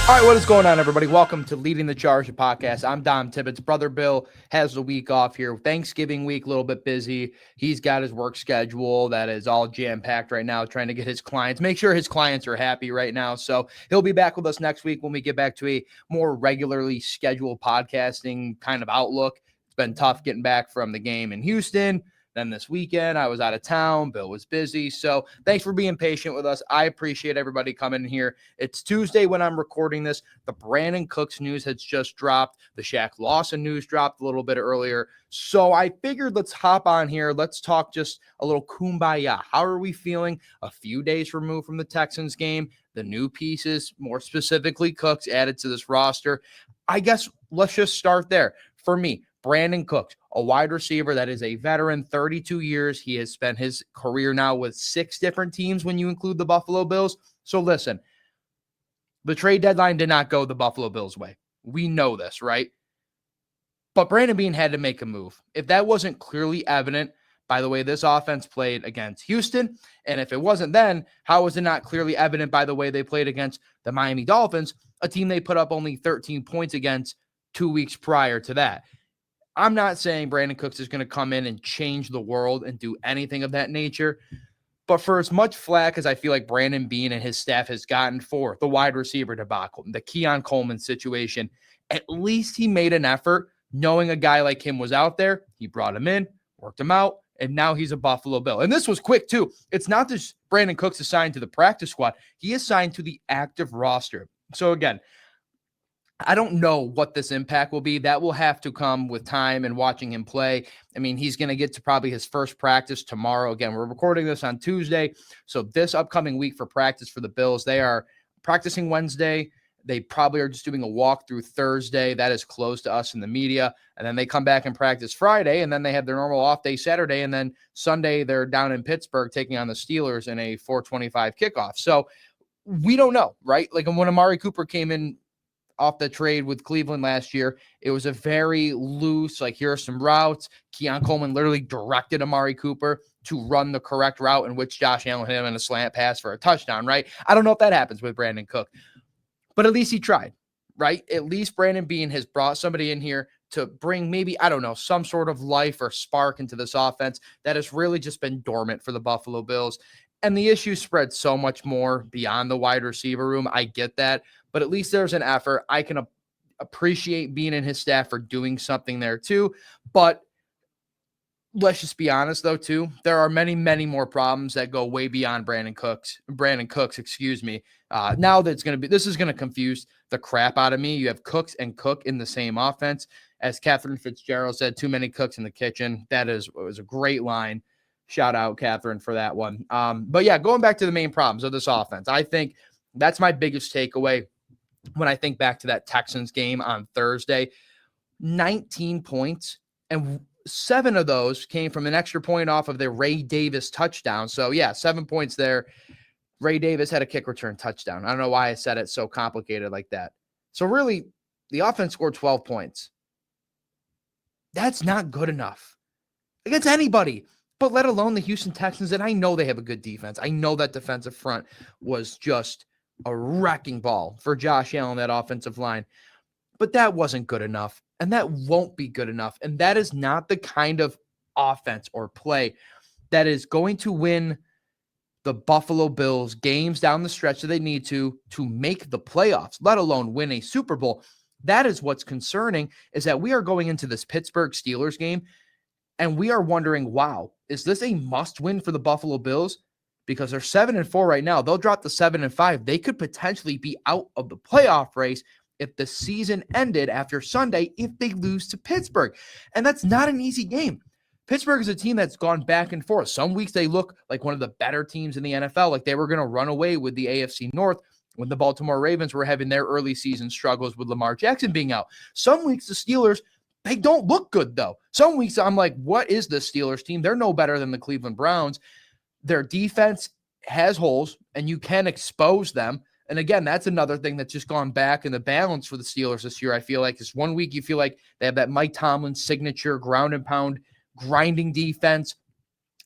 All right, what is going on, everybody? Welcome to Leading the Charge, the podcast. I'm Dom Tibbetts. Brother Bill has the week off here. Thanksgiving week, a little bit busy. He's got his work schedule that is all jam-packed right now, trying to get his clients, make sure his clients are happy right now. So he'll be back with us next week when we get back to a more regularly scheduled podcasting kind of outlook. It's been tough getting back from the game in Houston. Then this weekend, I was out of town. Bill was busy. So thanks for being patient with us. I appreciate everybody coming here. It's Tuesday when I'm recording this. The Brandin Cooks news has just dropped. The Shaq Lawson news dropped a little bit earlier. So I figured let's hop on here. Let's talk just a little kumbaya. How are we feeling a few days removed from the Texans game? The new pieces, more specifically Cooks, added to this roster. I guess let's just start there. For me, Brandin Cooks, a wide receiver that is a veteran, 32 years. He has spent his career now with 6 different teams when you include the Buffalo Bills. So listen, the trade deadline did not go the Buffalo Bills' way. We know this, right? But Brandon Beane had to make a move. If that wasn't clearly evident by the way this offense played against Houston, and if it wasn't then, how was it not clearly evident by the way they played against the Miami Dolphins, a team they put up only 13 points against 2 weeks prior to that? I'm not saying Brandin Cooks is going to come in and change the world and do anything of that nature. But for as much flack as I feel like Brandon Beane and his staff has gotten for the wide receiver debacle, the Keon Coleman situation, at least he made an effort knowing a guy like him was out there. He brought him in, worked him out, and now he's a Buffalo Bill. And this was quick too. It's not just Brandin Cooks assigned to the practice squad. He is signed to the active roster. So again, I don't know what this impact will be. That will have to come with time and watching him play. I mean, he's going to get to probably his first practice tomorrow. Again, we're recording this on Tuesday. So this upcoming week for practice for the Bills, they are practicing Wednesday. They probably are just doing a walk through Thursday. That is closed to us in the media. And then they come back and practice Friday, and then they have their normal off day Saturday. And then Sunday, they're down in Pittsburgh taking on the Steelers in a 4:25 kickoff. So we don't know, right? Like when Amari Cooper came in off the trade with Cleveland last year, it was a very loose, like, here are some routes. Keon Coleman literally directed Amari Cooper to run the correct route, in which Josh Allen hit him in a slant pass for a touchdown, right? I don't know if that happens with Brandin Cook, but at least he tried, right? At least Brandon Beane has brought somebody in here to bring maybe, I don't know, some sort of life or spark into this offense that has really just been dormant for the Buffalo Bills. And the issue spread so much more beyond the wide receiver room. I get that, but at least there's an effort. I can appreciate Beane and his staff for doing something there too. But let's just be honest though, too. There are many, many more problems that go way beyond Brandin Cooks, excuse me. Now that this is going to confuse the crap out of me. You have Cooks and Cook in the same offense. As Catherine Fitzgerald said, too many cooks in the kitchen. Was a great line. Shout out, Catherine, for that one. But yeah, going back to the main problems of this offense, I think that's my biggest takeaway when I think back to that Texans game on Thursday. 19 points, and 7 of those came from an extra point off of the Ray Davis touchdown. So yeah, 7 points there. Ray Davis had a kick return touchdown. I don't know why I said it so complicated like that. So really, the offense scored 12 points. That's not good enough against anybody, but let alone the Houston Texans. And I know they have a good defense. I know that defensive front was just a wrecking ball for Josh Allen, that offensive line. But that wasn't good enough, and that won't be good enough. And that is not the kind of offense or play that is going to win the Buffalo Bills games down the stretch that they need to make the playoffs, let alone win a Super Bowl. That is what's concerning, is that we are going into this Pittsburgh Steelers game, and we are wondering, wow, is this a must-win for the Buffalo Bills? Because they're 7-4 right now. They'll drop to 7-5. They could potentially be out of the playoff race if the season ended after Sunday if they lose to Pittsburgh. And that's not an easy game. Pittsburgh is a team that's gone back and forth. Some weeks they look like one of the better teams in the NFL, like they were going to run away with the AFC North when the Baltimore Ravens were having their early season struggles with Lamar Jackson being out. Some weeks the Steelers, they don't look good, though. Some weeks I'm like, what is this Steelers team? They're no better than the Cleveland Browns. Their defense has holes, and you can expose them. And again, that's another thing that's just gone back in the balance for the Steelers this year. I feel like is one week you feel like they have that Mike Tomlin signature ground and pound grinding defense.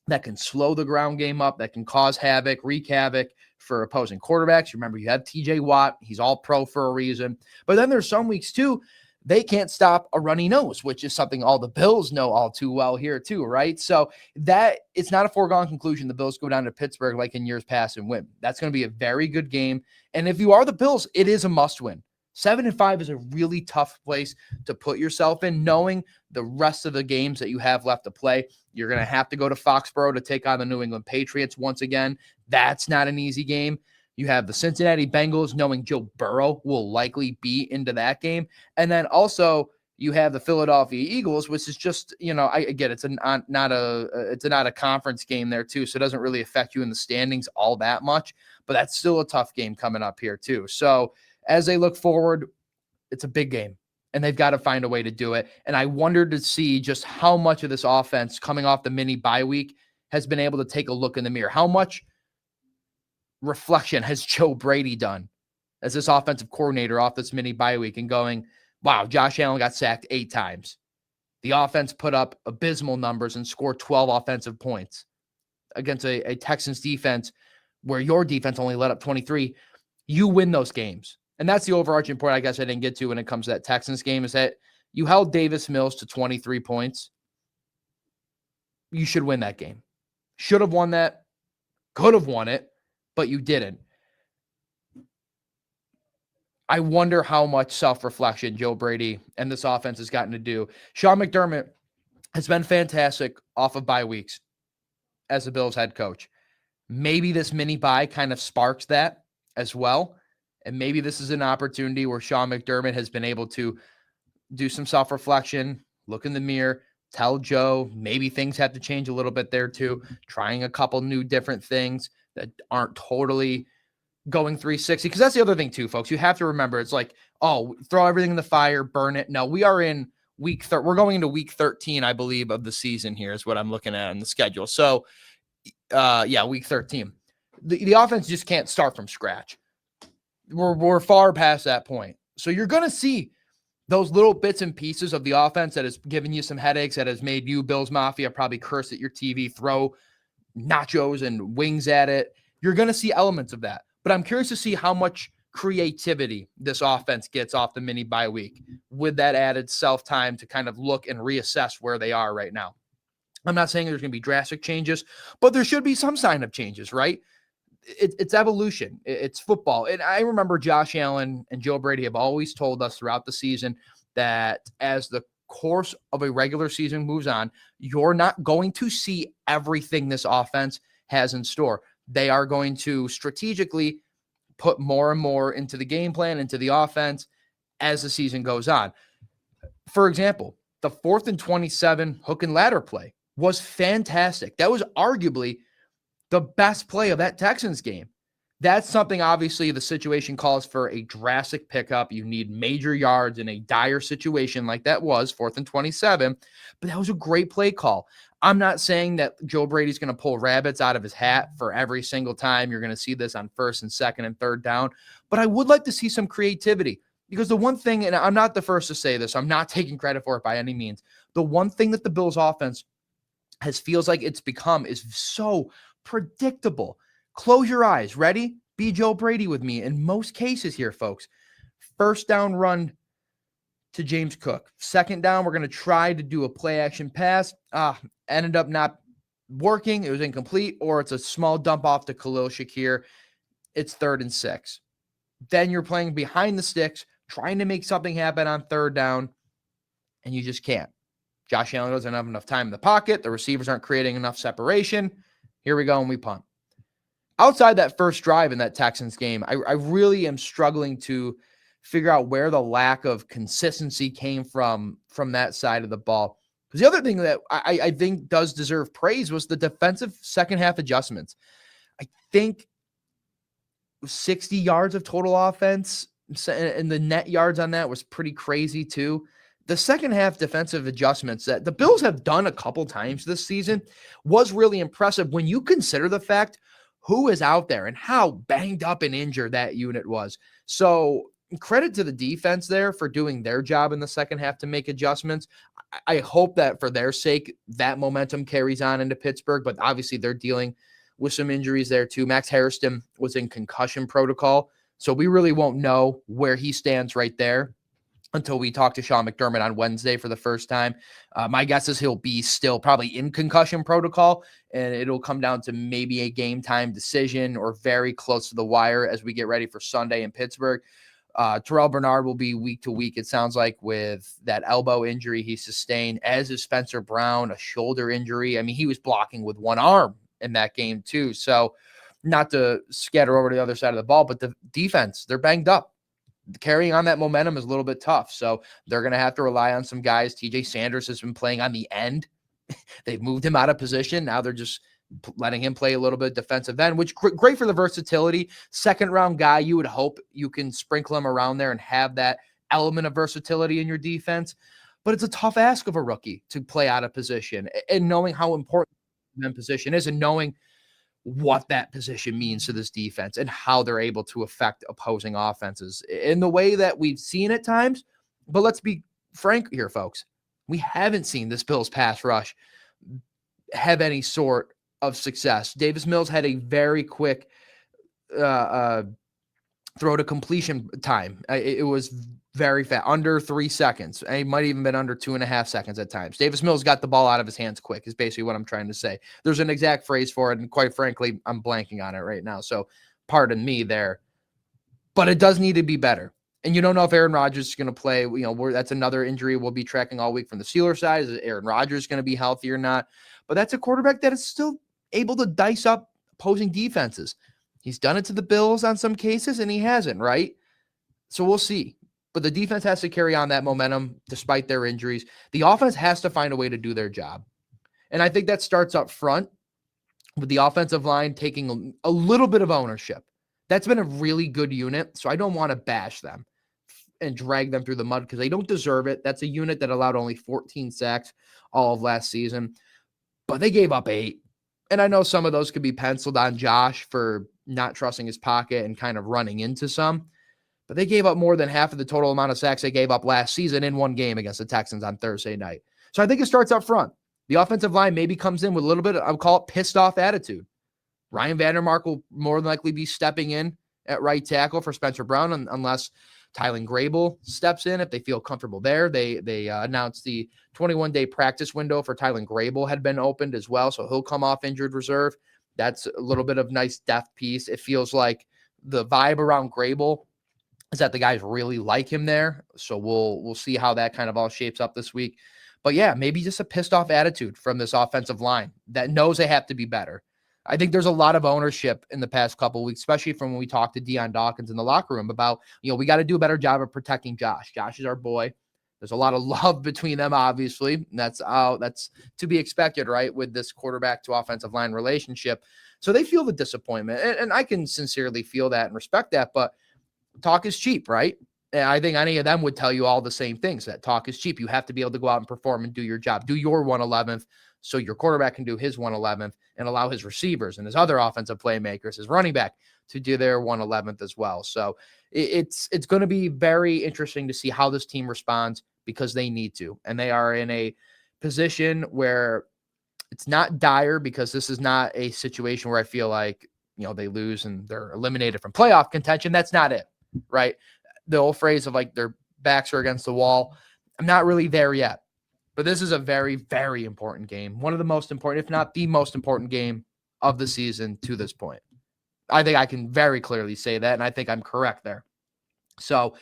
that can slow the ground game up, that can cause havoc, wreak havoc for opposing quarterbacks. Remember, you have TJ Watt. He's all pro for a reason. But then there's some weeks too, they can't stop a runny nose, which is something all the Bills know all too well here too, right? So that it's not a foregone conclusion the Bills go down to Pittsburgh like in years past and win. That's going to be a very good game. And if you are the Bills, it is a must win. 7-5 is a really tough place to put yourself in, knowing the rest of the games that you have left to play. You're going to have to go to Foxborough to take on the New England Patriots once again. That's not an easy game. You have the Cincinnati Bengals, knowing Joe Burrow will likely be into that game. And then also you have the Philadelphia Eagles, which is just, I get it's not a conference game there too. So it doesn't really affect you in the standings all that much, but that's still a tough game coming up here too. So as they look forward, it's a big game and they've got to find a way to do it. And I wondered to see just how much of this offense coming off the mini bye week has been able to take a look in the mirror. How much reflection has Joe Brady done as this offensive coordinator off this mini bye week and going, wow, Josh Allen got sacked 8 times. The offense put up abysmal numbers and scored 12 offensive points against a Texans defense where your defense only let up 23. You win those games. And that's the overarching point I guess I didn't get to when it comes to that Texans game is that you held Davis Mills to 23 points. You should win that game. Should have won that. Could have won it, but you didn't. I wonder how much self-reflection Joe Brady and this offense has gotten to do. Sean McDermott has been fantastic off of bye weeks as the Bills head coach. Maybe this mini bye kind of sparks that as well. And maybe this is an opportunity where Sean McDermott has been able to do some self-reflection, look in the mirror, tell Joe maybe things have to change a little bit there too, trying a couple new different things that aren't totally going 360. Because that's the other thing too, folks. You have to remember, it's like, oh, throw everything in the fire, burn it. No, we are in week we're going into week 13, I believe, of the season here is what I'm looking at on the schedule. So, week 13. The offense just can't start from scratch. We're far past that point. So you're going to see those little bits and pieces of the offense that has given you some headaches, that has made you, Bills Mafia, probably curse at your TV, throw nachos and wings at it. You're going to see elements of that. But I'm curious to see how much creativity this offense gets off the mini bye week with that added self-time to kind of look and reassess where they are right now. I'm not saying there's going to be drastic changes, but there should be some sign of changes, right? It's evolution. It's football. And I remember Josh Allen and Joe Brady have always told us throughout the season that as the course of a regular season moves on, you're not going to see everything this offense has in store. They are going to strategically put more and more into the game plan, into the offense as the season goes on. For example, the 4th and 27 hook and ladder play was fantastic. That was arguably the best play of that Texans game. That's something, obviously, the situation calls for a drastic pickup. You need major yards in a dire situation like that was, 4th and 27. But that was a great play call. I'm not saying that Joe Brady's going to pull rabbits out of his hat for every single time you're going to see this on 1st and 2nd and 3rd down. But I would like to see some creativity. Because the one thing, and I'm not the first to say this, I'm not taking credit for it by any means. The one thing that the Bills offense feels like it's become is so predictable. Close your eyes. Ready? Be Joe Brady with me. In most cases here, folks, 1st down run to James Cook. 2nd down, we're going to try to do a play action pass. Ended up not working. It was incomplete, or it's a small dump off to Khalil Shakir. It's 3rd and 6. Then you're playing behind the sticks, trying to make something happen on 3rd down, and you just can't. Josh Allen doesn't have enough time in the pocket. The receivers aren't creating enough separation. Here we go, and we punt. Outside that first drive in that Texans game, I really am struggling to figure out where the lack of consistency came from that side of the ball. Because the other thing that I think does deserve praise was the defensive second half adjustments. I think 60 yards of total offense, and the net yards on that was pretty crazy too. The second half defensive adjustments that the Bills have done a couple times this season was really impressive when you consider the fact who is out there and how banged up and injured that unit was. So credit to the defense there for doing their job in the second half to make adjustments. I hope that for their sake, that momentum carries on into Pittsburgh, but obviously they're dealing with some injuries there too. Max Hairston was in concussion protocol, so we really won't know where he stands right there until we talk to Sean McDermott on Wednesday for the first time. My guess is he'll be still probably in concussion protocol, and it'll come down to maybe a game time decision or very close to the wire as we get ready for Sunday in Pittsburgh. Terrell Bernard will be week to week, it sounds like, with that elbow injury he sustained, as is Spencer Brown, a shoulder injury. I mean, he was blocking with one arm in that game too. So not to scatter over to the other side of the ball, but the defense, they're banged up. Carrying on that momentum is a little bit tough. So they're going to have to rely on some guys. TJ Sanders has been playing on the end. They've moved him out of position. Now they're just letting him play a little bit defensive end, which great for the versatility. Second round guy, you would hope you can sprinkle him around there and have that element of versatility in your defense. But it's a tough ask of a rookie to play out of position, and knowing how important the position is and knowing what that position means to this defense and how they're able to affect opposing offenses in the way that we've seen at times. But let's be frank here, folks. We haven't seen this Bills pass rush have any sort of success. Davis Mills had a very quick throw to completion time. It was very fast, under 3 seconds. It might even been under 2.5 seconds at times. Davis Mills got the ball out of his hands quick is basically what I'm trying to say. There's an exact phrase for it, and quite frankly, I'm blanking on it right now. So pardon me there. But it does need to be better. And you don't know if Aaron Rodgers is going to play. You know, that's another injury we'll be tracking all week from the Steelers side. Is Aaron Rodgers going to be healthy or not? But that's a quarterback that is still able to dice up opposing defenses. He's done it to the Bills on some cases, and he hasn't, right? So we'll see. But the defense has to carry on that momentum despite their injuries. The offense has to find a way to do their job. And I think that starts up front with the offensive line taking a little bit of ownership. That's been a really good unit, so I don't want to bash them and drag them through the mud because they don't deserve it. That's a unit that allowed only 14 sacks all of last season, but they gave up 8. And I know some of those could be penciled on Josh for not trusting his pocket and kind of running into some, but they gave up more than half of the total amount of sacks they gave up last season in one game against the Texans on Thursday night. So I think it starts up front. The offensive line maybe comes in with a little bit of, I'll call it pissed off attitude. Ryan Vandermark will more than likely be stepping in at right tackle for Spencer Brown unless Tylen Grable steps in if they feel comfortable there. They announced the 21-day practice window for Tylen Grable had been opened as well, so he'll come off injured reserve. That's a little bit of nice depth piece. It feels like the vibe around Grable is that the guys really like him there, so we'll see how that kind of all shapes up this week. But yeah, maybe just a pissed off attitude from this offensive line that knows they have to be better. I think there's a lot of ownership in the past couple of weeks, especially from when we talked to Deion Dawkins in the locker room about, we got to do a better job of protecting Josh. Josh is our boy. There's a lot of love between them, obviously. That's to be expected, right, with this quarterback to offensive line relationship. So they feel the disappointment, and I can sincerely feel that and respect that, but talk is cheap, right? And I think any of them would tell you all the same things, that talk is cheap. You have to be able to go out and perform and do your job. Do your 111th so your quarterback can do his 111th and allow his receivers and his other offensive playmakers, his running back, to do their 111th as well. So it's going to be very interesting to see how this team responds because they need to. And they are in a position where it's not dire because this is not a situation where I feel like, they lose and they're eliminated from playoff contention. That's not it, right? The old phrase of like their backs are against the wall. I'm not really there yet. But this is a very, very important game. One of the most important, if not the most important game of the season to this point. I think I can very clearly say that, and I think I'm correct there. So,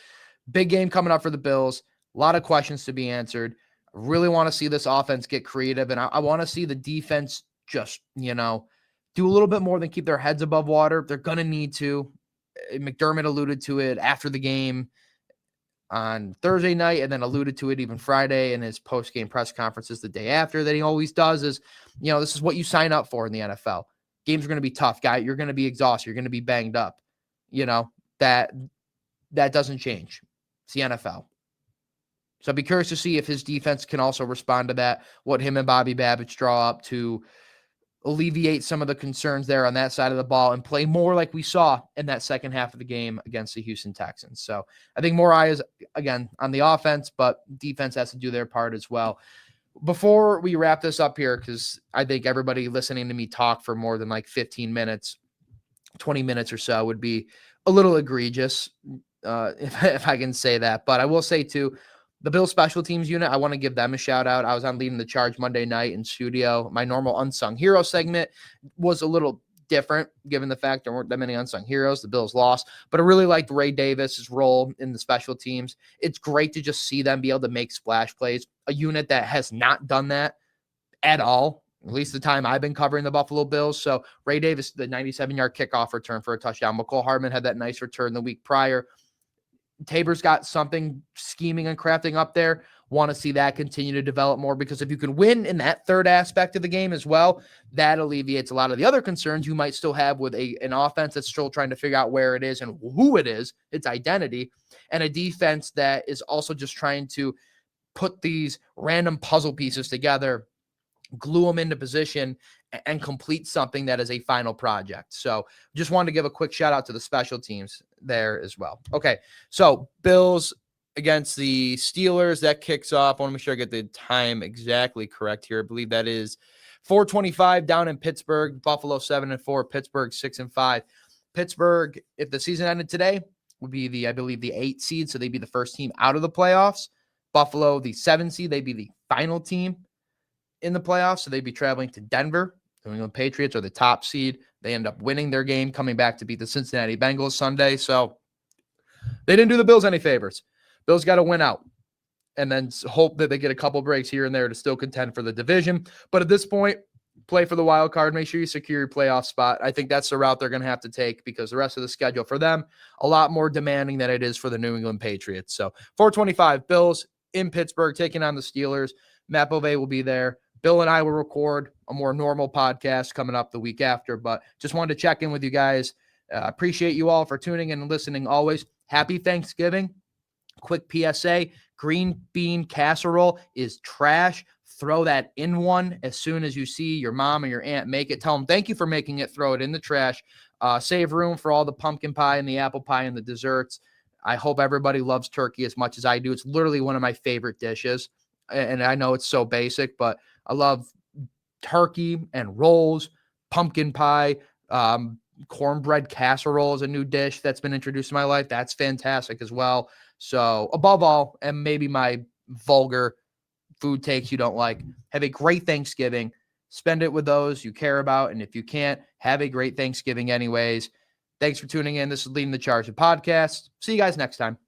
big game coming up for the Bills. A lot of questions to be answered. I really want to see this offense get creative, and I want to see the defense just, do a little bit more than keep their heads above water. They're going to need to. McDermott alluded to it after the game on Thursday night, and then alluded to it even Friday in his post-game press conferences the day after that he always does is, this is what you sign up for in the NFL. Games are going to be tough, guy. You're going to be exhausted. You're going to be banged up. That doesn't change. It's the NFL. So I'd be curious to see if his defense can also respond to that, what him and Bobby Babich draw up to alleviate some of the concerns there on that side of the ball and play more like we saw in that second half of the game against the Houston Texans. So I think more eyes, again, on the offense, but defense has to do their part as well. Before we wrap this up here, because I think everybody listening to me talk for more than like 15 minutes, 20 minutes or so would be a little egregious, if I can say that. But I will say, too, the Bills special teams unit, I want to give them a shout out. I was on Leading the Charge Monday night in studio. My normal Unsung Hero segment was a little different given the fact there weren't that many unsung heroes. The Bills lost, but I really liked Ray Davis's role in the special teams. It's great to just see them be able to make splash plays, a unit that has not done that at all, at least the time I've been covering the Buffalo Bills. So Ray Davis, the 97-yard kickoff return for a touchdown. McCole Hardman had that nice return the week prior. Tabor's got something scheming and crafting up there. Want to see that continue to develop more, because if you can win in that third aspect of the game as well, that alleviates a lot of the other concerns you might still have with an offense that's still trying to figure out where it is and who it is, its identity, and a defense that is also just trying to put these random puzzle pieces together, glue them into position, and complete something that is a final project. So just wanted to give a quick shout out to the special teams there as well. Okay, so Bills against the Steelers, that kicks off. I want to make sure I get the time exactly correct here. I believe that is 4:25 down in Pittsburgh. Buffalo 7-4, Pittsburgh 6-5. Pittsburgh, if the season ended today, would be I believe the 8 seed, so they'd be the first team out of the playoffs. Buffalo, the 7 seed, they'd be the final team in the playoffs, so they'd be traveling to Denver. The New England Patriots are the top seed. They end up winning their game, coming back to beat the Cincinnati Bengals Sunday. So they didn't do the Bills any favors. Bills got to win out and then hope that they get a couple breaks here and there to still contend for the division. But at this point, play for the wild card. Make sure you secure your playoff spot. I think that's the route they're going to have to take, because the rest of the schedule for them, a lot more demanding than it is for the New England Patriots. So 4:25, Bills in Pittsburgh taking on the Steelers. Matt Bove will be there. Bill and I will record a more normal podcast coming up the week after, but just wanted to check in with you guys. Appreciate you all for tuning in and listening always. Happy Thanksgiving. Quick PSA, green bean casserole is trash. Throw that in one as soon as you see your mom or your aunt make it. Tell them thank you for making it. Throw it in the trash. Save room for all the pumpkin pie and the apple pie and the desserts. I hope everybody loves turkey as much as I do. It's literally one of my favorite dishes. And I know it's so basic, but I love turkey and rolls, pumpkin pie, cornbread casserole is a new dish that's been introduced to my life. That's fantastic as well. So above all, and maybe my vulgar food takes you don't like, have a great Thanksgiving. Spend it with those you care about. And if you can't, have a great Thanksgiving anyways. Thanks for tuning in. This is Leading the Charge, the podcast. See you guys next time.